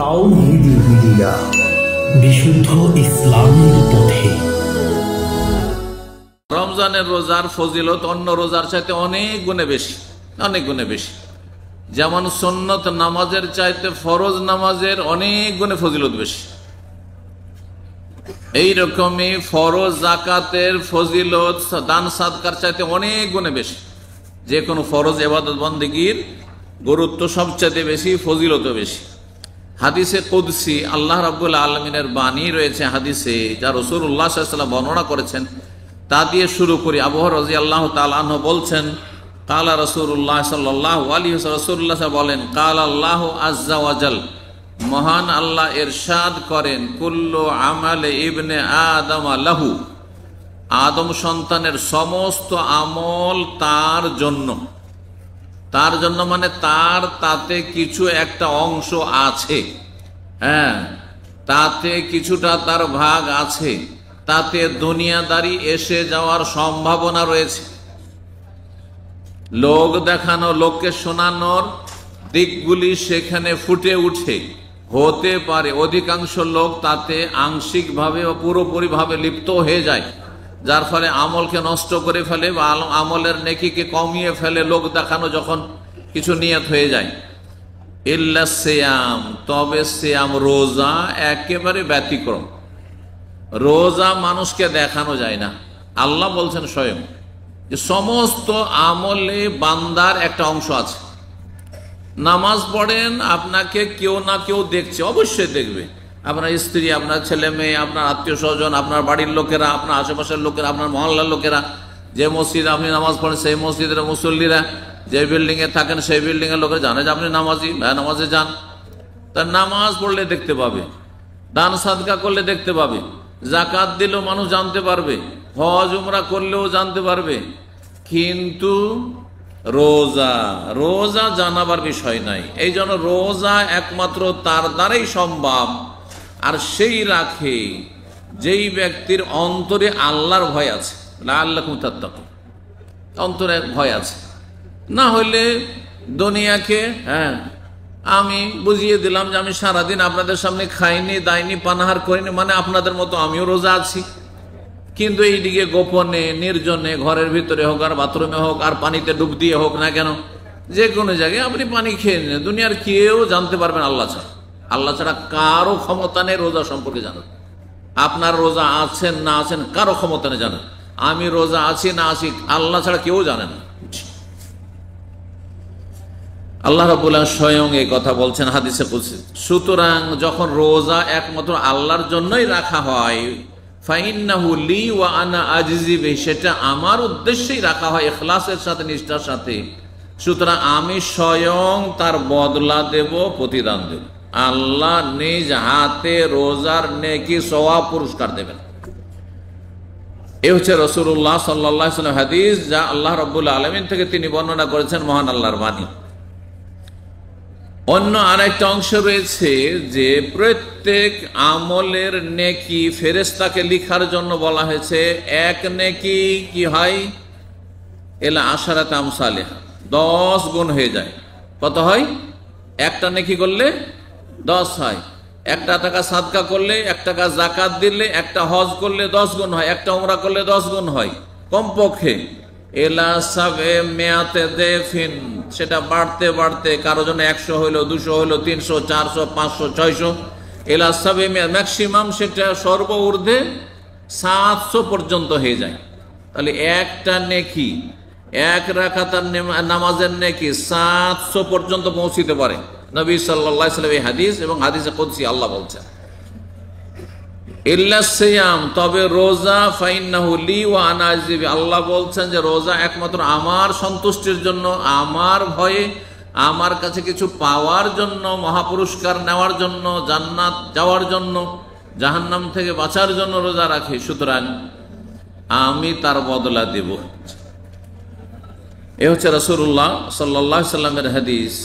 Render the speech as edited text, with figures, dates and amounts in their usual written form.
তাওহীদের বিদিরা বিশুদ্ধ ইসলামের পথে। রমজানের রোজার ফজিলত অন্য রোজার চাইতে অনেক গুণে বেশি, অনেক গুণে বেশি। যেমন সুন্নত নামাজের চাইতে ফরজ নামাজের অনেক গুণে ফজিলত বেশি, এইরকমই ফরজ জাকাতের ফজিলত দান সাদকার চাইতে অনেক গুণে বেশি। যে কোনো ফরজ ইবাদত বন্দেগীর গুরুত্ব সবচাইতে বেশি, ফজিলত বেশি। হাদিসে কুদসি আল্লাহ রাব্বুল আলামিনের বাণী রয়েছে হাদিসে, যা রাসূলুল্লাহ সাল্লাল্লাহু আলাইহি ওয়াসাল্লাম বর্ণনা করেছেন। তা দিয়ে শুরু করি। আবু হুরায়রা রাদিয়াল্লাহু তাআলা আনহু বলছেন, কালা রাসূলুল্লাহ সাল্লাল্লাহু আলাইহি ওয়াসাল্লাম, রাসূলুল্লাহ বলেন, কালা আল্লাহু আযজা ওয়া জাল, মহান আল্লাহ ইরশাদ করেন, কুল্লু আমালে ইবনে আদম লাহু, আদম সন্তানের সমস্ত আমল তার জন্য। তার জন্য মানে তার তাতে কিছু একটা অংশ আছে, হ্যাঁ, তাতে কিছুটা তার ভাগ আছে, তাতে দুনিয়াদারি এসে যাওয়ার সম্ভাবনা রয়েছে। লোক দেখানো, লোককে শোনানোর দিকগুলি সেখানে ফুটে উঠে হতে পারে। অধিকাংশ লোক তাতে আংশিকভাবে বা পুরোপুরিভাবে লিপ্ত হয়ে যায়, যার ফলে আমলকে নষ্ট করে ফেলে বা আমলের নেকিকে কমিয়ে ফেলে লোক দেখানো যখন কিছু নিয়ত হয়ে যায়। ইল্লা সিয়াম, তবে সিয়াম রোজা একেবারে ব্যতিক্রম। রোজা মানুষকে দেখানো যায় না। আল্লাহ বলছেন স্বয়ং যে সমস্ত আমলে বান্দার একটা অংশ আছে। নামাজ পড়েন, আপনাকে কেউ না কেউ দেখছে, অবশ্যই দেখবে। আপনার স্ত্রী, আপনার ছেলে মেয়ে, আপনার আত্মীয় স্বজন, আপনার বাড়ির লোকেরা, আপনার আশেপাশের লোকেরা, আপনার মহল্লার লোকেরা, যে মসজিদে আপনি নামাজ পড়েন সেই মসজিদের মুসল্লিরা, যে বিল্ডিং এ থাকেন সেই বিল্ডিং এর লোকেরা জানে যে আপনি নামাজি, নামাজে যান। তার নামাজ পড়লে দেখতে পাবে, দান সাদকা করলে দেখতে পাবে, যাকাত দিলেও মানুষ জানতে পারবে, হজ উমরা করলেও জানতে পারবে। কিন্তু রোজা, রোজা জানাবার বিষয় নাই। এই জন্য রোজা একমাত্র তার দ্বারাই সম্ভব, আর সেই রাখে যেই ব্যক্তির অন্তরে আল্লাহর ভয় আছে, লাআল্লাকুম তাত্তাকুন, অন্তরে ভয় আছে। না হলে দুনিয়াকে, হ্যাঁ, আমি বুঝিয়ে দিলাম যে আমি সারাদিন আপনাদের সামনে খাইনি, দাইনি, পানাহার করিনি, মানে আপনাদের মতো আমিও রোজা আছি। কিন্তু এইদিকে গোপনে, নির্জনে, ঘরের ভিতরে হোক আর বাথরুমে হোক আর পানিতে ডুব দিয়ে হোক না কেন, যে কোনো জায়গায় আপনি পানি খেয়ে নিন, দুনিয়ার কেউ জানতে পারবেন আল্লাহ ছাড়া। আল্লাহ ছাড়া কারো ক্ষমতা নেই রোজা সম্পর্কে জানার। আপনার রোজা আছেন না আছেন কারো ক্ষমতা নেই জানেন। আমি রোজা আছি না আছি আল্লাহ ছাড়া কেউ জানে না। আল্লাহ রাব্বুল আলামিন স্বয়ং এই কথা বলছেন হাদিসে কুদসি। সুতরাং যখন রোজা একমাত্র আল্লাহর জন্যই রাখা হয়, ফাইন্নাহু লি ওয়া আনা আজজি বিহি, সেটা আমার উদ্দেশ্যেই রাখা হয়, ইখলাসের সাথে, নিষ্ঠার সাথে। সুতরাং আমি স্বয়ং তার বদলা দেব, প্রতিদান দেব। আল্লাহ নিজ হাতে রোজার নেকি সওয়াব পুরস্কার দেবেন। এ হচ্ছে রাসূলুল্লাহ সাল্লাল্লাহু আলাইহি ওয়াসাল্লাম হাদিস, যা আল্লাহ রাব্বুল আলামিন থেকে তিনি বর্ণনা করেছেন, মহান আল্লাহর বাণী। অন্য আরেকটা অংশ রয়েছে যে প্রত্যেক আমলের নেকি ফেরেশতাকে লিখার জন্য বলা হয়েছে। এক নেকি কি হয়, এলা আশারাত আমসালিহা, 10 গুণ হয়ে যায়। কত হয়? একটা নেকি করলে 10 হয়। 1 টাকা সাদকা করলে, 1 টাকা যাকাত দিলে, একটা হজ করলে 10 গুণ হয়, একটা উমরা করলে 10 গুণ হয় কমপক্ষে। এলা সাবে মেয়াতে দেফিন, সেটা বাড়তে বাড়তে কারো জন্য 100 হইলো, 200 হইলো, 300, 400, 500, 600। এলা সাবে ম্যাক্সিমাম সেটা সর্ব ঊর্ধ্বে 700 পর্যন্ত হয়ে যায়। তাহলে একটা নেকি, 1 রাকাতের নামাজের নেকি 700 পর্যন্ত পৌঁছিতে পারে। নবী সাল্লাল্লাহু আলাইহি ওয়াসাল্লাম এই হাদিস, এবং হাদিসে কুদসি আল্লাহ বলছেন, ইল্লা সিয়াম, তবে রোজা, ফাইন্নাহু লি ওয়া আনা আজজি বিহি, আল্লাহ বলছেন যে রোজা একমাত্র আমার সন্তুষ্টির জন্য, আমার ভয়ে, আমার কাছে কিছু পাওয়ার জন্য, মহাপুরস্কার নেওয়ার জন্য, জান্নাত যাওয়ার জন্য, জাহান্নাম থেকে বাঁচার জন্য রোজা রাখি। সুতরাং আমি তার বদলা দেব। এ হচ্ছে রাসূলুল্লাহ সাল্লাল্লাহু আলাইহি ওয়াসাল্লামের হাদিস।